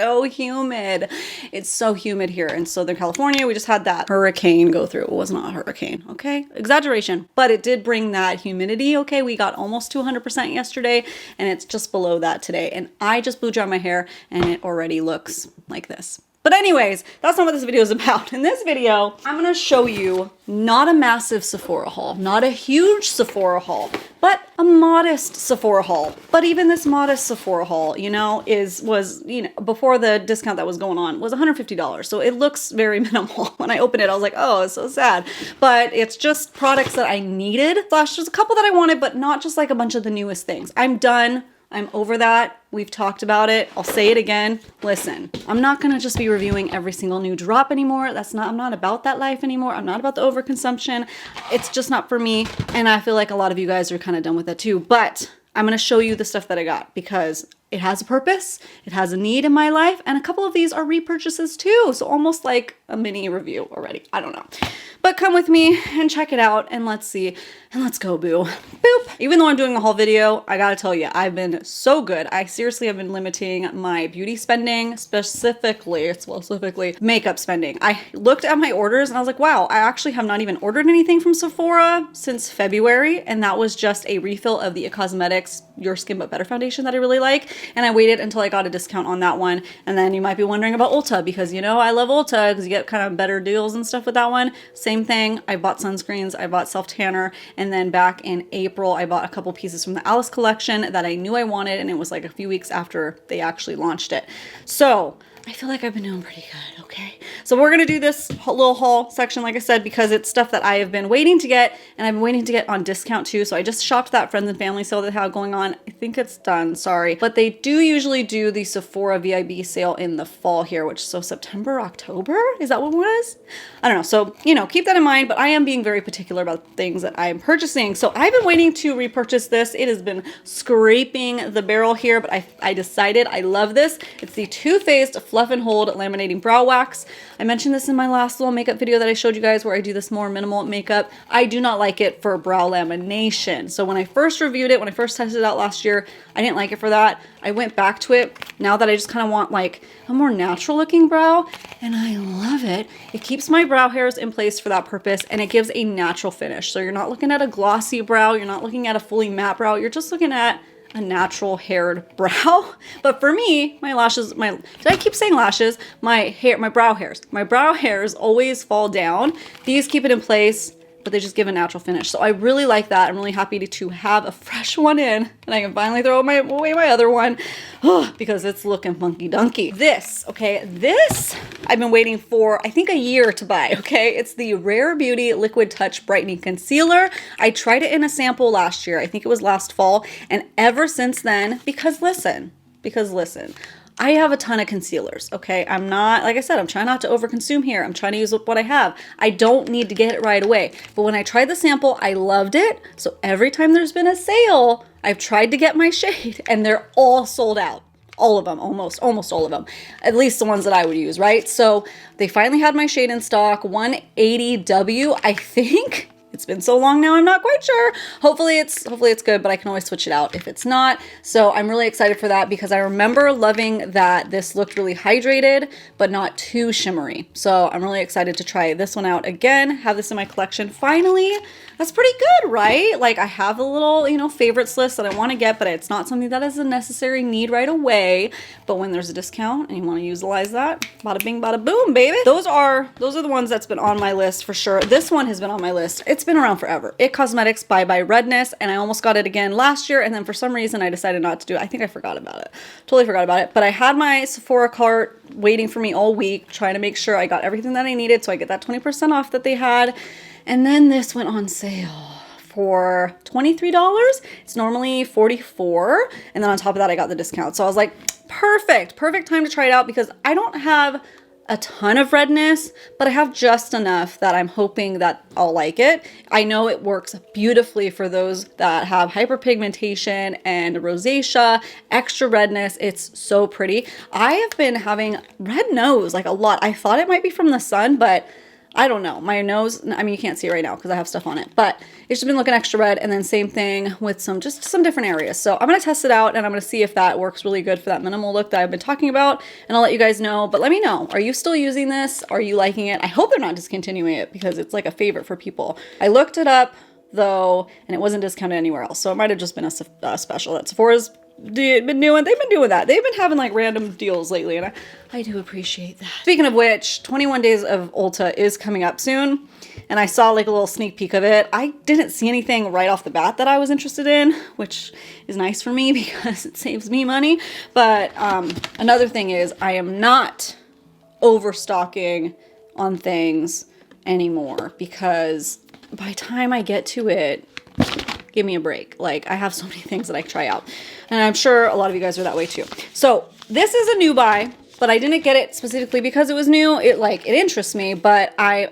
so humid. It's so humid here in Southern California. We just had that hurricane go through. It was not a hurricane, okay? Exaggeration, but it did bring that humidity, okay? We got almost to 100% yesterday, and it's just below that today. And I just blew dry my hair, and it already looks like this. But anyways, that's not what this video is about. In this video, I'm gonna show you not a massive Sephora haul, not a huge Sephora haul, but a modest Sephora haul. But even this modest Sephora haul, you know, was before the discount that was going on, was $150. So it looks very minimal. When I opened it, I was like, oh, it's so sad. But it's just products that I needed. Slash, there's a couple that I wanted, but not just like a bunch of the newest things. I'm done. I'm over that. We've talked about it. I'll say it again. Listen, I'm not gonna just be reviewing every single new drop anymore. I'm not about that life anymore. I'm not about the overconsumption. It's just not for me. And I feel like a lot of you guys are kind of done with that too. But I'm gonna show you the stuff that I got because it has a purpose, it has a need in my life, and a couple of these are repurchases too. So almost like a mini review already. I don't know. But come with me and check it out and let's see. And let's go, boo. Boop. Even though I'm doing a haul video, I gotta tell you, I've been so good. I seriously have been limiting my beauty spending, specifically makeup spending. I looked at my orders and I was like, wow, I actually have not even ordered anything from Sephora since February. And that was just a refill of the Cosmetics Your Skin But Better foundation that I really like. And I waited until I got a discount on that one. And then you might be wondering about Ulta because, you know, I love Ulta because you get kind of better deals and stuff with that one. Same thing. I bought sunscreens, I bought self-tanner, and then back in April, I bought a couple pieces from the Alice collection that I knew I wanted, and it was like a few weeks after they actually launched it. So I feel like I've been doing pretty good, okay? So we're gonna do this little haul section, like I said, because it's stuff that I have been waiting to get, and I've been waiting to get on discount too. So I just shopped that friends and family sale they have going on. I think it's done, sorry. But they do usually do the Sephora VIB sale in the fall here, which so September, October? Is that what it was? I don't know. So, you know, keep that in mind, but I am being very particular about things that I am purchasing. So I've been waiting to repurchase this. It has been scraping the barrel here, but I decided I love this. It's the Too Faced Fluff and Hold Laminating Brow Wax. I mentioned this in my last little makeup video that I showed you guys where I do this more minimal makeup. I do not like it for brow lamination. So when I first reviewed it, when I first tested it out last year, I didn't like it for that. I went back to it now that I just kind of want like a more natural looking brow, and I love it. It keeps my brow hairs in place for that purpose, and it gives a natural finish. So you're not looking at a glossy brow, you're not looking at a fully matte brow, you're just looking at a natural haired brow. But for me, my lashes, did I keep saying lashes? My brow hairs always fall down. These keep it in place, but they just give a natural finish. So I really like that. I'm really happy to have a fresh one in, and I can finally throw away my other one because it's looking funky dunky. This I've been waiting for, I think, a year to buy, okay? It's the Rare Beauty Liquid Touch Brightening Concealer. I tried it in a sample last year. I think it was last fall. And ever since then, because listen, I have a ton of concealers, okay? I'm not, like I said, I'm trying not to overconsume here. I'm trying to use what I have. I don't need to get it right away. But when I tried the sample, I loved it. So every time there's been a sale, I've tried to get my shade and they're all sold out. All of them, almost all of them. At least the ones that I would use, right? So they finally had my shade in stock, 180W, I think. It's been so long now, I'm not quite sure. Hopefully it's good, but I can always switch it out if it's not. So I'm really excited for that because I remember loving that this looked really hydrated, but not too shimmery. So I'm really excited to try this one out again, have this in my collection. Finally, that's pretty good, right? Like I have a little, you know, favorites list that I want to get, but it's not something that is a necessary need right away. But when there's a discount and you want to utilize that, bada bing, bada boom, baby. Those are the ones that's been on my list for sure. This one has been on my list. It's been around forever. It Cosmetics Bye Bye Redness, and I almost got it again last year, and then for some reason I decided not to do it. I think I forgot about it. Totally forgot about it. But I had my Sephora cart waiting for me all week, trying to make sure I got everything that I needed so I get that 20% off that they had. And then this went on sale for $23. It's normally $44. And then on top of that, I got the discount. So I was like, perfect time to try it out because I don't have a ton of redness, but I have just enough that I'm hoping that I'll like it. I know it works beautifully for those that have hyperpigmentation and rosacea, extra redness. It's so pretty. I have been having red nose like a lot. I thought it might be from the sun, but I don't know. My nose, I mean, you can't see it right now because I have stuff on it, but it's just been looking extra red. And then same thing with just some different areas. So I'm going to test it out and I'm going to see if that works really good for that minimal look that I've been talking about. And I'll let you guys know, but let me know. Are you still using this? Are you liking it? I hope they're not discontinuing it because it's like a favorite for people. I looked it up though, and it wasn't discounted anywhere else. So it might've just been a special that Sephora's been doing. They've been doing that. They've been having like random deals lately, and I do appreciate that. Speaking of which, 21 Days of Ulta is coming up soon, and I saw like a little sneak peek of it. I didn't see anything right off the bat that I was interested in, which is nice for me because it saves me money. But another thing is I am not overstocking on things anymore because by the time I get to it, give me a break. Like, I have so many things that I try out. And I'm sure a lot of you guys are that way too. So this is a new buy, but I didn't get it specifically because it was new. It interests me, but I'm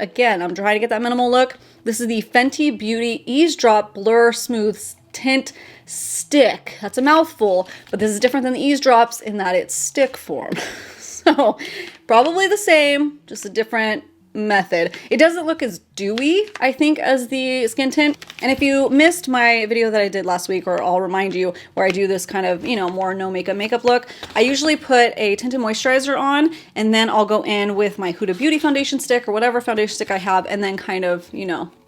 trying to get that minimal look. This is the Fenty Beauty Eavesdrop Blur Smooth Tint Stick. That's a mouthful, but this is different than the Eavesdrops in that it's stick form. So probably the same, just a different method. It doesn't look as dewy, I think, as the skin tint. And if you missed my video that I did last week, or I'll remind you, where I do this kind of, more no makeup look, I usually put a tinted moisturizer on, and then I'll go in with my Huda Beauty foundation stick or whatever foundation stick I have, and then kind of,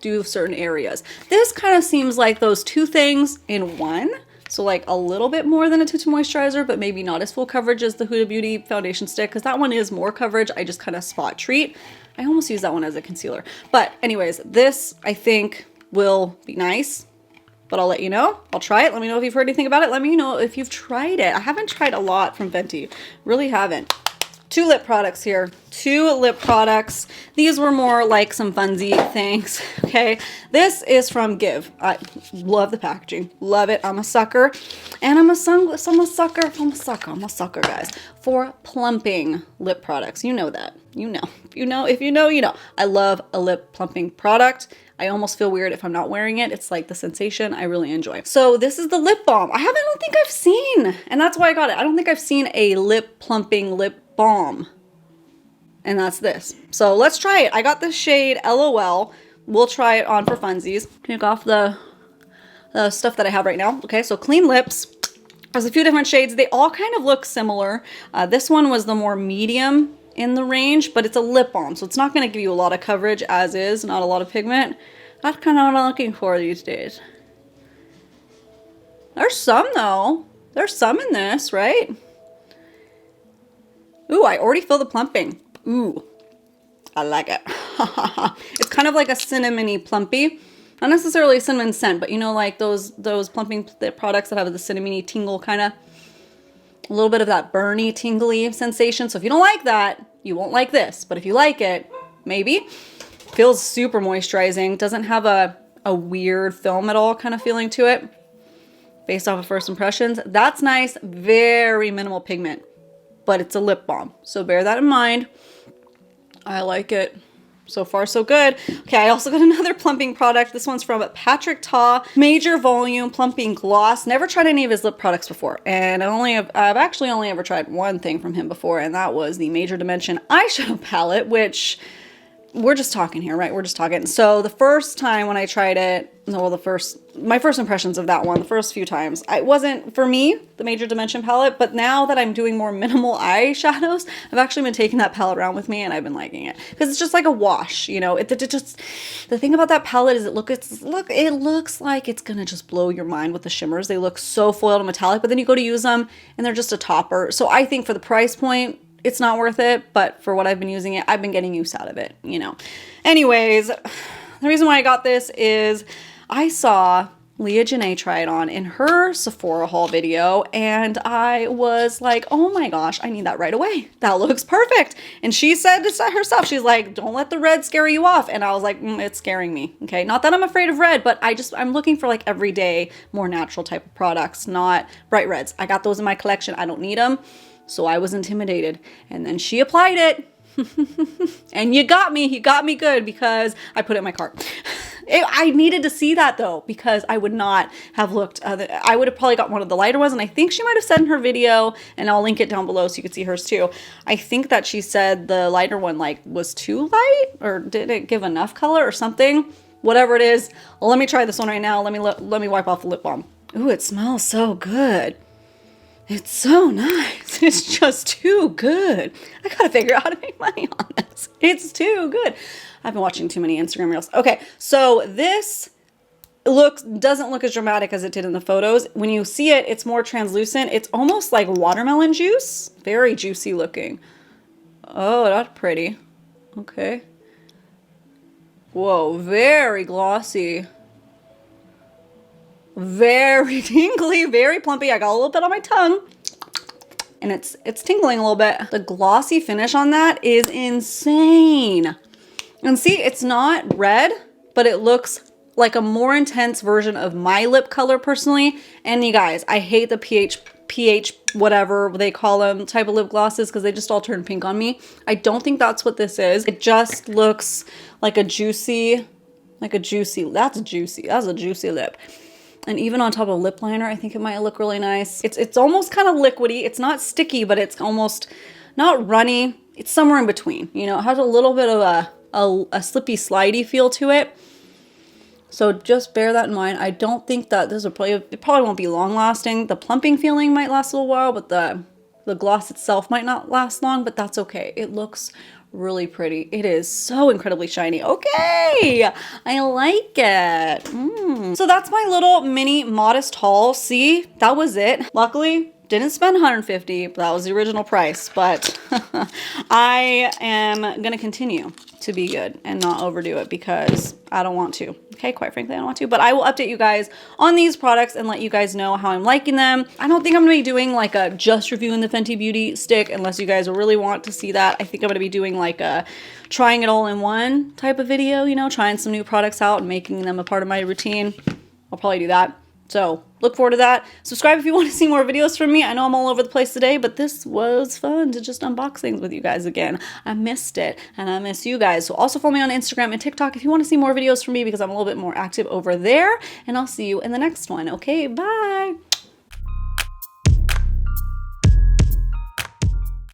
do certain areas. This kind of seems like those two things in one. So like a little bit more than a tinted moisturizer, but maybe not as full coverage as the Huda Beauty foundation stick, because that one is more coverage. I just kind of spot treat. I almost use that one as a concealer. But anyways, this I think will be nice, but I'll let you know. I'll try it. Let me know if you've heard anything about it. Let me know if you've tried it. I haven't tried a lot from Fenty. Really haven't. 2 lip products here. 2 lip products. These were more like some funsy things, okay? This is from Give. I love the packaging. Love it. I'm a sucker. And I'm a sucker, guys, for plumping lip products. You know that. You know. If you know, you know. I love a lip plumping product. I almost feel weird if I'm not wearing it. It's like the sensation I really enjoy. So this is the lip balm. I don't think I've seen, and that's why I got it. I don't think I've seen a lip plumping lip balm. And that's this. So let's try it. I got this shade LOL. We'll try it on for funsies. Take off the stuff that I have right now. Okay, so clean lips. There's a few different shades. They all kind of look similar. This one was the more medium in the range, but it's a lip balm, so it's not going to give you a lot of coverage as is, not a lot of pigment. That's kind of what I'm looking for these days. There's some though. There's some in this, right? Ooh, I already feel the plumping. Ooh, I like it. It's kind of like a cinnamony plumpy. Not necessarily a cinnamon scent, but like those plumping products that have the cinnamony tingle kind of. A little bit of that burny, tingly sensation. So if you don't like that, you won't like this. But if you like it, maybe. Feels super moisturizing. Doesn't have a weird film at all kind of feeling to it. Based off of first impressions. That's nice. Very minimal pigment. But it's a lip balm. So bear that in mind. I like it. So far, so good. Okay, I also got another plumping product. This one's from Patrick Ta, Major Volume Plumping Gloss. Never tried any of his lip products before. And I've actually only ever tried one thing from him before, and that was the Major Dimension eyeshadow palette, which we're just talking here, right? We're just talking. So the first time when I tried it, my first impressions of that one, the first few times, it wasn't for me, the Major Dimension palette, but now that I'm doing more minimal eyeshadows, I've actually been taking that palette around with me and I've been liking it. Because it's just like a wash, the thing about that palette is it looks like it's gonna just blow your mind with the shimmers. They look so foiled and metallic, but then you go to use them and they're just a topper. So I think for the price point, it's not worth it, but for what I've been using it, I've been getting use out of it, Anyways, the reason why I got this is I saw Leah Janae try it on in her Sephora haul video, and I was like, oh my gosh, I need that right away. That looks perfect. And she said to herself, she's like, don't let the red scare you off. And I was like, it's scaring me. Okay, not that I'm afraid of red, but I'm looking for like everyday, more natural type of products, not bright reds. I got those in my collection. I don't need them. So I was intimidated. And then she applied it. And you got me good because I put it in my cart. I needed to see that though, because I would not have looked, I would have probably got one of the lighter ones. And I think she might have said in her video, and I'll link it down below so you can see hers too. I think that she said the lighter one like was too light, or didn't give enough color or something. Whatever it is. Let me try this one right now. Let me wipe off the lip balm. Ooh, it smells so good. It's so nice. It's just too good. I gotta figure out how to make money on this. It's too good. I've been watching too many Instagram reels. Okay, so this doesn't look as dramatic as it did in the photos. When you see it, it's more translucent. It's almost like watermelon juice. Very juicy looking. Oh, that's pretty. Okay. Whoa, very glossy. Very tingly, very plumpy. I got a little bit on my tongue. And it's tingling a little bit. The glossy finish on that is insane. And see, it's not red, but it looks like a more intense version of my lip color personally. And you guys, I hate the pH, whatever they call them, type of lip glosses, because they just all turn pink on me. I don't think that's what this is. It just looks like a juicy, that's a juicy lip. And even on top of lip liner, I think it might look really nice. It's almost kind of liquidy. It's not sticky, but it's almost not runny. It's somewhere in between. You know, it has a little bit of a slippy, slidey feel to it. So just bear that in mind. I don't think that it probably won't be long lasting. The plumping feeling might last a little while, but the gloss itself might not last long, but that's okay. It looks really pretty. It is so incredibly shiny. Okay, I like it. So that's my little mini modest haul. See, that was it. Luckily, didn't spend $150, but that was the original price. But I am gonna continue to be good and not overdo it because I don't want to. Okay, quite frankly, I don't want to. But I will update you guys on these products and let you guys know how I'm liking them. I don't think I'm gonna be doing like a just reviewing the Fenty Beauty stick unless you guys really want to see that. I think I'm gonna be doing like a trying it all in one type of video, you know, trying some new products out and making them a part of my routine. I'll probably do that. So look forward to that. Subscribe if you want to see more videos from me. I know I'm all over the place today, but this was fun to just unbox things with you guys again. I missed it and I miss you guys. So also follow me on Instagram and TikTok if you want to see more videos from me because I'm a little bit more active over there. And I'll see you in the next one. Okay, bye.